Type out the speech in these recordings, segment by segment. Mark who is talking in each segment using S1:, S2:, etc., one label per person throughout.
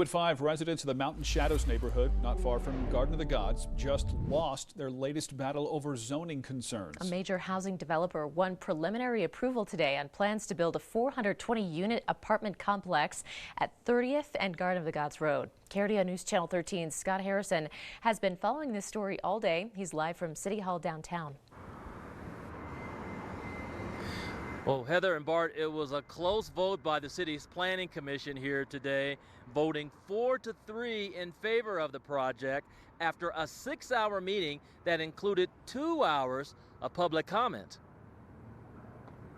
S1: At 5, residents of the Mountain Shadows neighborhood, not far from Garden of the Gods, just lost their latest battle over zoning concerns.
S2: A major housing developer won preliminary approval today on plans to build a 420-unit apartment complex at 30th and Garden of the Gods Road. KRDO News Channel 13's Scott Harrison has been following this story all day. He's live from City Hall downtown.
S3: Well, Heather and Bart, it was a close vote by the city's planning commission here today, voting 4-3 in favor of the project after a 6-hour meeting that included 2 hours of public comment.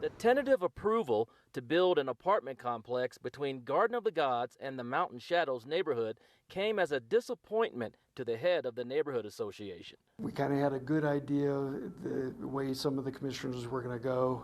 S3: The tentative approval to build an apartment complex between Garden of the Gods and the Mountain Shadows neighborhood came as a disappointment to the head of the neighborhood association.
S4: We kind of had a good idea the way some of the commissioners were going to go.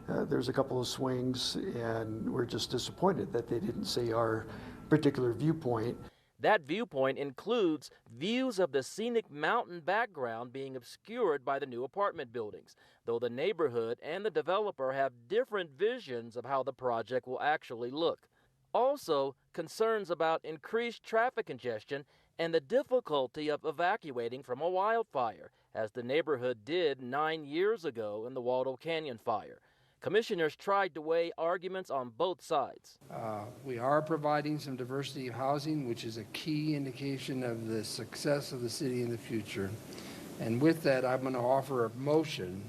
S4: There's a couple of swings, and we're just disappointed that they didn't see our particular viewpoint.
S3: That viewpoint includes views of the scenic mountain background being obscured by the new apartment buildings, though the neighborhood and the developer have different visions of how the project will actually look. Also, concerns about increased traffic congestion and the difficulty of evacuating from a wildfire, as the neighborhood did 9 years ago in the Waldo Canyon fire. Commissioners tried to weigh arguments on both sides.
S5: We are providing some diversity of housing, which is a key indication of the success of the city in the future. And with that, I'm going to offer a motion.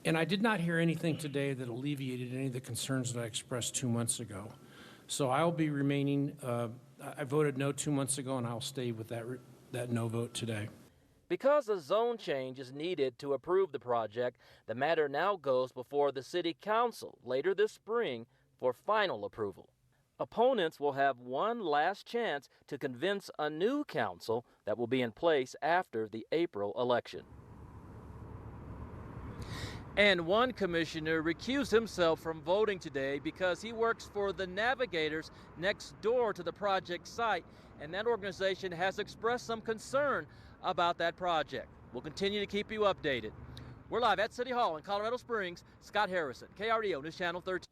S6: And I did not hear anything today that alleviated any of the concerns that I expressed 2 months ago. So I'll be remaining, I voted no 2 months ago, and I'll stay with that no vote today.
S3: Because a zone change is needed to approve the project, the matter now goes before the City Council later this spring for final approval. Opponents will have one last chance to convince a new council that will be in place after the April election. And one commissioner recused himself from voting today because he works for the Navigators next door to the project site, and that organization has expressed some concern about that project. We'll continue to keep you updated. We're live at City Hall in Colorado Springs. Scott Harrison, KRDO News Channel 13.